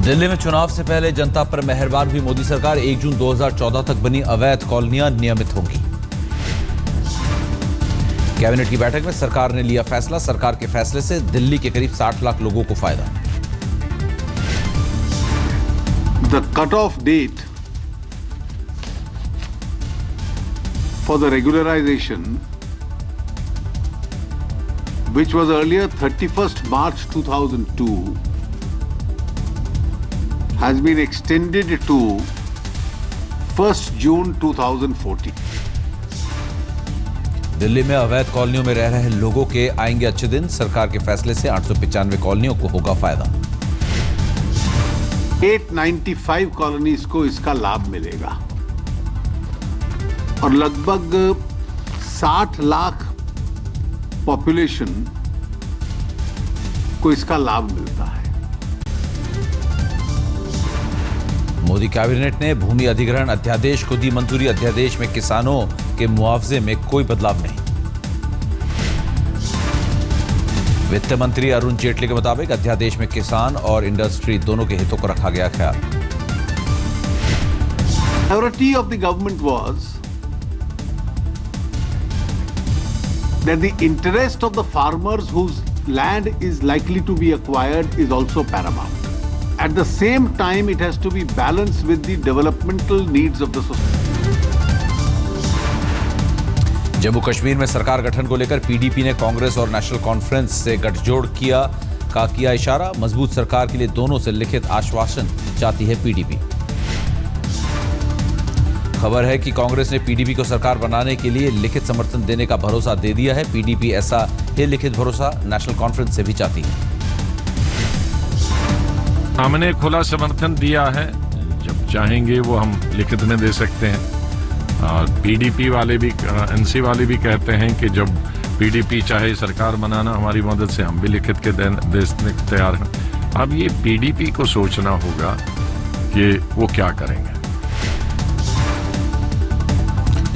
दिल्ली में चुनाव से पहले जनता पर मेहरबान हुई मोदी सरकार। 1 जून 2014 तक बनी अवैध कॉलोनियां नियमित होंगी। कैबिनेट की बैठक में सरकार ने लिया फैसला। सरकार के फैसले से दिल्ली के करीब 60 लाख लोगों को फायदा। The cut-off date for the regularization, which was earlier 31st March 2002, has been extended to 1st June 2014. Delhi में अवैध कॉलोनियों में रह रहे लोगों के आएंगे अच्छे दिन। सरकार के फैसले से 895 कॉलोनियों को होगा फायदा। 895 कॉलोनीज को इसका लाभ मिलेगा और लगभग 60 लाख पॉपुलेशन को इसका लाभ मिलता है। मोदी कैबिनेट ने भूमि अधिग्रहण अध्यादेश को दी मंजूरी। अध्यादेश में किसानों के मुआवजे में कोई बदलाव नहीं। वित्त मंत्री अरुण जेटली के मुताबिक अध्यादेश में किसान और इंडस्ट्री दोनों के हितों को रखा गया ख्याल। Priority of the government was that the interest of the farmers whose land is likely to be acquired is also paramount. At the same time, it has to be balanced with the developmental needs of the society. Jammu Kashmir में सरकार गठन को लेकर PDP ने कांग्रेस और national conference से गठजोड़ किया इशारा। मजबूत सरकार के लिए दोनों से लिखित आश्वासन चाहती है पीडीपी। खबर है कि कांग्रेस ने पीडीपी को सरकार बनाने के लिए लिखित समर्थन देने का भरोसा दे दिया है। पीडीपी ऐसा ही लिखित भरोसा नेशनल कॉन्फ्रेंस से भी चाहती है। हमने खुला समर्थन दिया है, जब चाहेंगे वो हम लिखित में दे सकते हैं। और पीडीपी वाले भी, एनसी वाले भी कहते हैं कि जब पीडीपी चाहे सरकार बनाना हमारी मदद से, हम भी लिखित के देने को तैयार हैं। अब ये पीडीपी को सोचना होगा कि वो क्या करेंगे।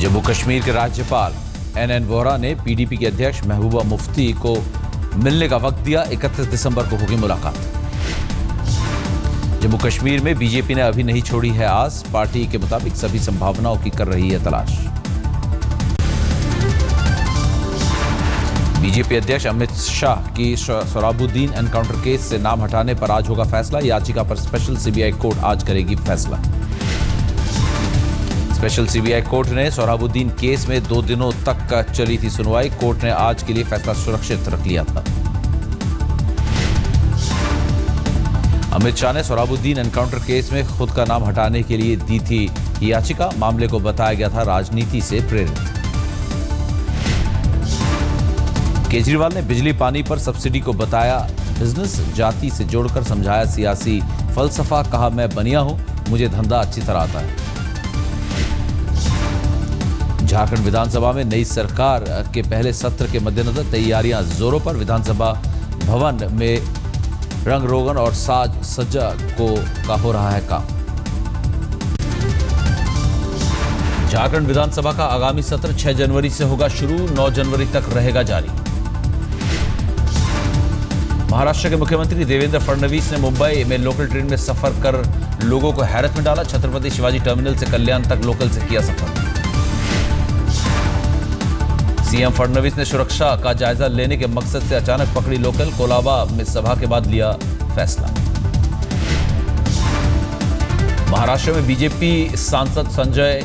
जम्मू कश्मीर के राज्यपाल एनएन वोहरा ने पीडीपी के अध्यक्ष महबूबा मुफ्ती को मिलने का वक्त दिया। 31 दिसंबर को होगी मुलाकात। जम्मू कश्मीर में बीजेपी ने अभी नहीं छोड़ी है आस। पार्टी के मुताबिक सभी संभावनाओं की कर रही है तलाश। बीजेपी अध्यक्ष अमित शाह की सोहराबुद्दीन एनकाउंटर केस से नाम हटाने पर आज होगा फैसला। याचिका पर स्पेशल सीबीआई कोर्ट आज करेगी फैसला। स्पेशल सीबीआई कोर्ट ने सोहराबुद्दीन केस में 2 दिनों तक चली थी सुनवाई। कोर्ट ने आज के लिए फैसला सुरक्षित रख लिया था। अमित शाह ने सोहराबुद्दीन एनकाउंटर केस में खुद का नाम हटाने के लिए दी थी याचिका। मामले को बताया गया था राजनीति से प्रेरित। केजरीवाल ने बिजली पानी पर सब्सिडी को बताया बिजनेस। जाति से जोड़कर समझाया सियासी फलसफा। कहा, मैं बनिया हूं, मुझे धंधा अच्छी तरह आता है। झारखंड विधानसभा में नई सरकार के पहले सत्र के मद्देनजर तैयारियां जोरों पर। विधानसभा भवन में रंग रोगन और साज सज्जा का हो रहा है काम। झारखंड विधानसभा का आगामी सत्र 6 जनवरी से होगा शुरू, 9 जनवरी तक रहेगा जारी। महाराष्ट्र के मुख्यमंत्री देवेंद्र फडणवीस ने मुंबई में लोकल ट्रेन में सफर कर लोगों को हैरत में डाला। छत्रपति शिवाजी टर्मिनल से कल्याण तक लोकल से किया सफर। सीएम फडणवीस ने सुरक्षा का जायजा लेने के मकसद से अचानक पकड़ी लोकल। कोलाबा में सभा के बाद लिया फैसला। महाराष्ट्र में बीजेपी सांसद संजय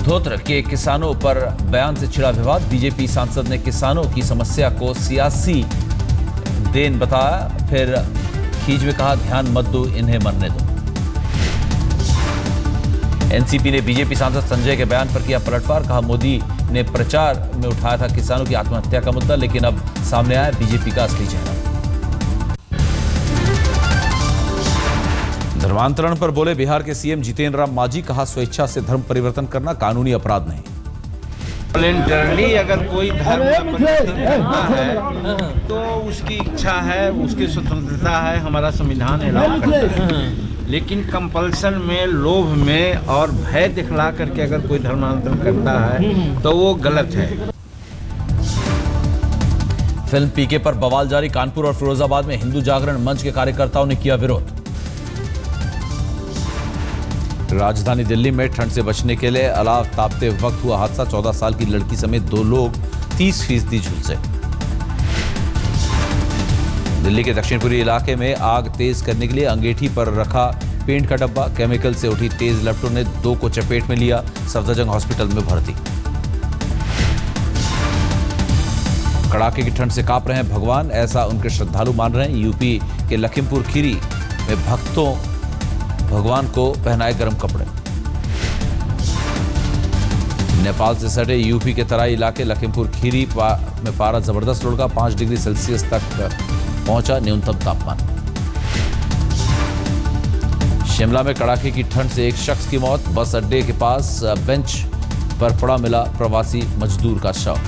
धोत्रे के किसानों पर बयान से छिड़ा विवाद। बीजेपी सांसद ने किसानों की समस्या को सियासी देन बताया, फिर खींच में कहा, ध्यान मत दो, इन्हें मरने दो। एनसीपी ने बीजेपी सांसद संजय के बयान पर किया पलटवार। कहा, मोदी ने प्रचार में उठाया था किसानों की आत्महत्या का मुद्दा, लेकिन अब सामने आया बीजेपी का असली चेहरा। धर्मांतरण पर बोले बिहार के सीएम जितेंद्र राम मांझी। कहा, स्वेच्छा से धर्म परिवर्तन करना कानूनी अपराध नहीं। वॉलेंटरली अगर कोई धर्म परिवर्तन करना है तो उसकी इच्छा है, उसकी स्वतंत्रता है, हमारा संविधान अलाउ करता है। लेकिन कंपल्सन में, लोभ में और भय दिखला करके अगर कोई धर्मांतरण करता है तो वो गलत है। फिल्म पीके पर बवाल जारी। कानपुर और फिरोजाबाद में हिंदू जागरण मंच के कार्यकर्ताओं ने किया विरोध। राजधानी दिल्ली में ठंड से बचने के लिए अलाव तापते वक्त हुआ हादसा। 14 साल की लड़की समेत 2 लोग 30% झुलसे। दिल्ली के दक्षिणपूर्वी इलाके में आग तेज करने के लिए अंगीठी पर रखा पेंट का डब्बा, केमिकल से उठी तेज लपटों ने 2 को चपेट में लिया। सफदरजंग हॉस्पिटल में भर्ती। कड़ाके की ठंड से कांप रहे हैं भगवान, ऐसा उनके श्रद्धालु मान रहे हैं। यूपी के लखीमपुर खीरी में भक्तों भगवान को पहनाए गर्म कपड़े। नेपाल से सटे यूपी के तराई इलाके लखीमपुर खीरी में पारा जबरदस्त लुढ़का। 5 डिग्री सेल्सियस तक पहुंचा न्यूनतम तापमान। शिमला में कड़ाके की ठंड से एक शख्स की मौत। बस अड्डे के पास बेंच पर पड़ा मिला प्रवासी मजदूर का शव।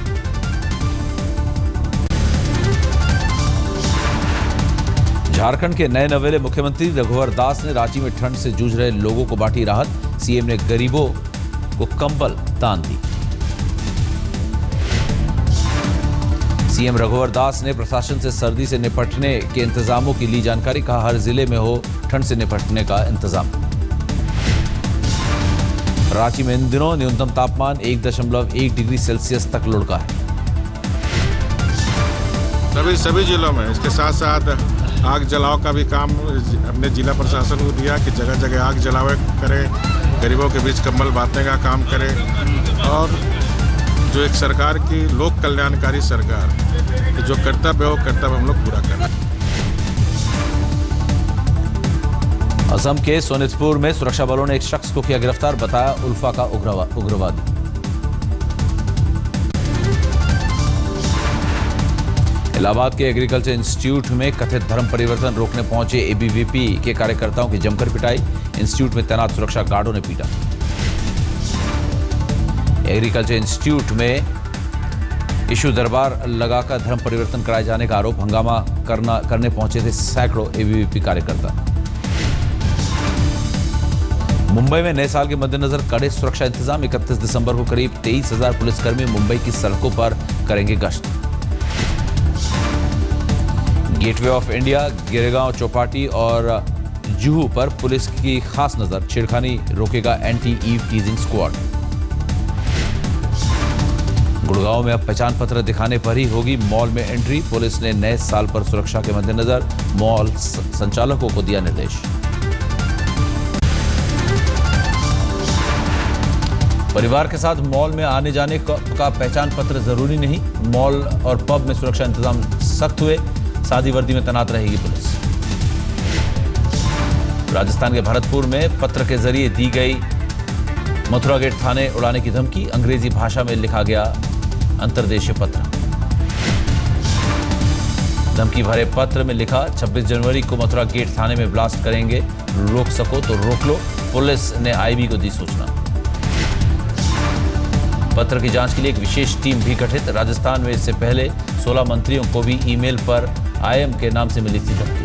झारखंड के नए नवेले मुख्यमंत्री रघुवर दास ने रांची में ठंड से जूझ रहे लोगों को बांटी राहत। सीएम ने गरीबों को कंबल दान दी। सीएम रघुवर दास ने प्रशासन से सर्दी से निपटने के इंतजामों की ली जानकारी। कहा, हर जिले में हो ठंड से निपटने का इंतजाम। रांची में इन दिनों न्यूनतम तापमान 1.1 डिग्री सेल्सियस तक लुढ़का है। सभी जिलों में इसके साथ साथ आग जलाओ का भी काम अपने जिला प्रशासन को दिया कि जगह जगह आग जलावे करे, गरीबों के बीच कंबल बांटने का काम करे और जो एक सरकार की लोक कल्याणकारी सरकार जो कर्तव्य है वो कर्तव्य हम लोग पूरा कर रहे हैं। असम के सोनितपुर में सुरक्षा बलों ने एक शख्स को किया गिरफ्तार, बताया उल्फा का उग्रवादी। इलाहाबाद के एग्रीकल्चर इंस्टीट्यूट में कथित धर्म परिवर्तन रोकने पहुंचे एबीवीपी के कार्यकर्ताओं की जमकर पिटाई। इंस्टीट्यूट में तैनात सुरक्षा गार्डों ने पीटा। एग्रीकल्चर इंस्टीट्यूट में इशू दरबार लगाकर धर्म परिवर्तन कराए जाने का आरोप। हंगामा करने पहुंचे थे सैकड़ों एबीवीपी कार्यकर्ता। मुंबई में नए साल के मद्देनजर कड़े सुरक्षा इंतजाम। 31 दिसंबर को करीब 23,000 पुलिसकर्मी मुंबई की सड़कों पर करेंगे गश्त। गेटवे ऑफ इंडिया, गिरेगांव चौपाटी और जुहू पर पुलिस की खास नजर। छेड़खानी रोकेगा anti eve teasing squad. Gurgaon में अब पहचान पत्र दिखाने पर ही होगी मॉल में एंट्री। पुलिस ने नए साल पर सुरक्षा के मद्देनजर मॉल संचालकों को दिया निर्देश। परिवार के साथ मॉल में आने जाने का पहचान पत्र जरूरी नहीं। मॉल और पब में सुरक्षा इंतजाम सख्त हुए। सादी वर्दी में तैनात रहेगी पुलिस। राजस्थान के भरतपुर में पत्र के जरिए दी गई मथुरा गेट थाने उड़ाने की धमकी। अंग्रेजी भाषा में लिखा गया अंतर्देशीय पत्र। धमकी भरे पत्र में लिखा, 26 जनवरी को मथुरा गेट थाने में ब्लास्ट करेंगे, रोक सको तो रोक लो। पुलिस ने आईबी को दी सूचना। पत्र की जांच के लिए एक विशेष टीम भी गठित। राजस्थान में इससे पहले 16 मंत्रियों को भी ईमेल पर आईएम के नाम से मिली थी धमकी।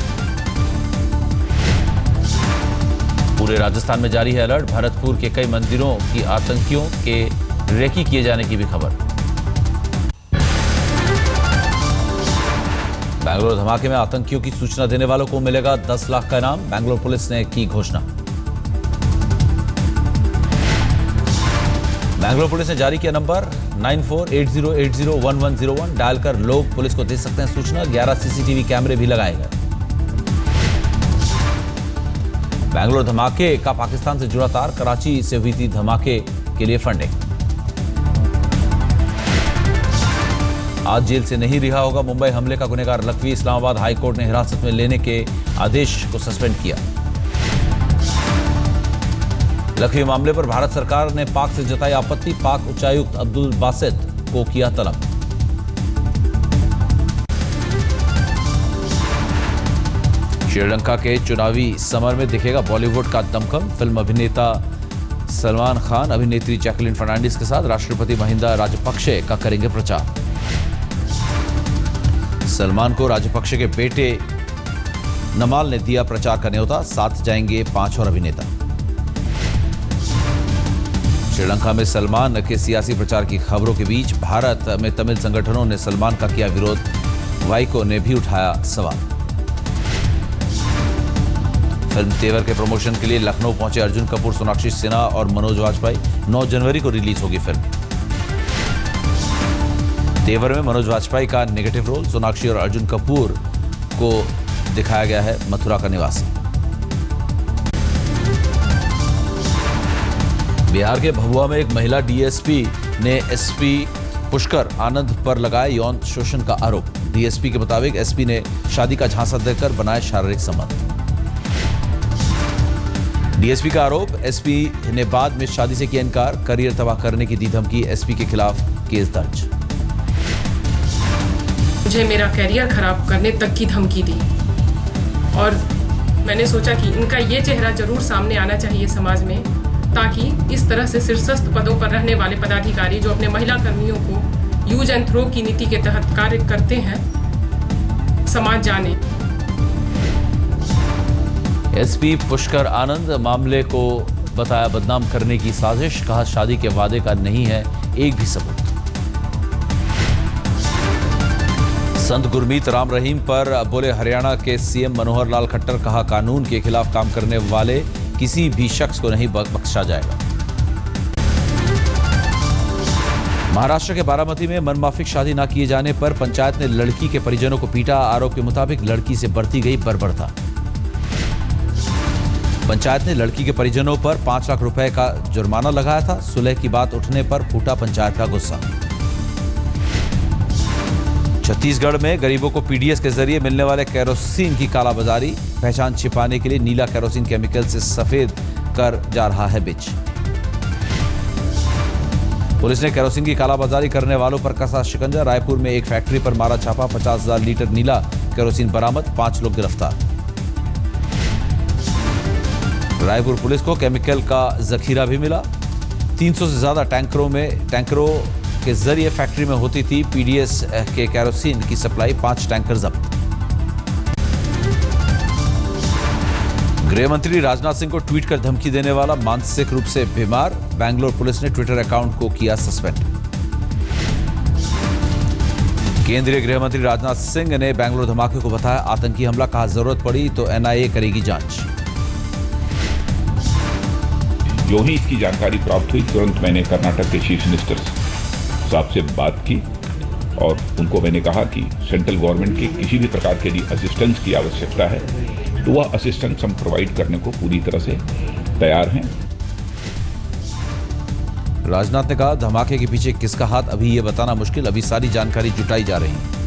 पूरे राजस्थान में जारी है अलर्ट। भरतपुर के कई मंदिरों की आतंकियों के रेकी किए जाने की भी खबर। बैंगलोर धमाके में आतंकियों की सूचना देने वालों को मिलेगा 10 लाख का इनाम। बैंगलोर पुलिस ने की घोषणा। बैंगलोर पुलिस ने जारी किया नंबर 9480801101। डायल कर लोग पुलिस को दे सकते हैं सूचना। 11 सीसीटीवी कैमरे भी लगाए गए। बैंगलोर धमाके का पाकिस्तान से जुड़ा तार। कराची से हुई थी धमाके के लिए फंडिंग। आज जेल से नहीं रिहा होगा मुंबई हमले का गुनहगार लखवी। इस्लामाबाद हाईकोर्ट ने हिरासत में लेने के आदेश को सस्पेंड किया। लखवी मामले पर भारत सरकार ने पाक से जताई आपत्ति। पाक उच्चायुक्त अब्दुल बासित को किया तलब। श्रीलंका के चुनावी समर में दिखेगा बॉलीवुड का दमखम। फिल्म अभिनेता सलमान खान अभिनेत्री जैकलिन फर्नांडिस के साथ राष्ट्रपति महिंदा राजपक्षे का करेंगे प्रचार। सलमान को राजपक्षे के बेटे नमाल ने दिया प्रचार का न्योता। साथ जाएंगे 5 और अभिनेता। श्रीलंका में सलमान के सियासी प्रचार की खबरों के बीच भारत में तमिल संगठनों ने सलमान का किया विरोध। वाइको ने भी उठाया सवाल। फिल्म तेवर के प्रमोशन के लिए लखनऊ पहुंचे अर्जुन कपूर, सोनाक्षी सिन्हा और मनोज वाजपेयी। 9 जनवरी को रिलीज होगी फिल्म। तेवर में मनोज वाजपेयी का नेगेटिव रोल, सोनाक्षी और अर्जुन कपूर को दिखाया गया है मथुरा का निवासी। बिहार के भभुआ में एक महिला डीएसपी ने एसपी पुष्कर आनंद पर लगाया यौन शोषण का आरोप। डीएसपी के मुताबिक एसपी ने शादी का झांसा देकर बनाए शारीरिक संबंध। डीएसपी का आरोप, एसपी ने बाद में शादी से किया इनकार, करियर तबाह करने की दी धमकी, एसपी के खिलाफ केस दर्ज। मुझे मेरा करियर खराब करने तक की धमकी दी और मैंने सोचा कि इनका ये चेहरा जरूर सामने आना चाहिए समाज में, ताकि इस तरह से शीर्षस्थ पदों पर रहने वाले पदाधिकारी जो अपने महिला कर्मियों को यूज एंड थ्रो की नीति के तहत कार्य करते हैं, समाज जाने। एसपी पुष्कर आनंद मामले को बताया बदनाम करने की साजिश, कहा शादी के वादे का नहीं है एक भी सबूत। संत गुरमीत राम रहीम पर बोले हरियाणा के सीएम मनोहर लाल खट्टर, कहा कानून के खिलाफ काम करने वाले किसी भी शख्स को नहीं बख्शा जाएगा। महाराष्ट्र के बारामती में मनमाफिक शादी न किए जाने पर पंचायत ने लड़की के परिजनों को पीटा। आरोप के मुताबिक लड़की से बरती गई बर्बरता। पंचायत ने लड़की के परिजनों पर 5 लाख रुपए का जुर्माना लगाया था। सुलह की बात उठने पर फूटा पंचायत का गुस्सा। छत्तीसगढ़ में गरीबों को पीडीएस के जरिए मिलने वाले केरोसिन की कालाबाजारी, पहचान छिपाने के लिए नीला केरोसिन केमिकल से सफेद कर जा रहा है बिच। पुलिस ने केरोसिन की कालाबाजारी करने वालों पर कसा शिकंजा। रायपुर में एक फैक्ट्री पर मारा छापा, 50,000 लीटर नीला केरोसिन बरामद, 5 लोग गिरफ्तार। रायपुर पुलिस को केमिकल का जखीरा भी मिला। 300 से ज्यादा टैंकरों के जरिए फैक्ट्री में होती थी पीडीएस के केरोसिन की सप्लाई, 5 टैंकर जब्त। गृह मंत्री राजनाथ सिंह को ट्वीट कर धमकी देने वाला मानसिक रूप से बीमार, बैंगलोर पुलिस ने ट्विटर अकाउंट को किया सस्पेंड। केंद्रीय गृह मंत्री राजनाथ सिंह ने बैंगलोर धमाके को बताया आतंकी हमला, कहा जरूरत पड़ी तो एनआईए करेगी जांच। जो ही इसकी जानकारी प्राप्त हुई, तुरंत मैंने कर्नाटक के चीफ मिनिस्टर साहब से बात की और उनको मैंने कहा कि सेंट्रल गवर्नमेंट के किसी भी प्रकार के लिए असिस्टेंस की आवश्यकता है तो वह असिस्टेंस हम प्रोवाइड करने को पूरी तरह से तैयार हैं। राजनाथ ने कहा धमाके के पीछे किसका हाथ अभी ये बताना मुश्किल, अभी सारी जानकारी जुटाई जा रही है।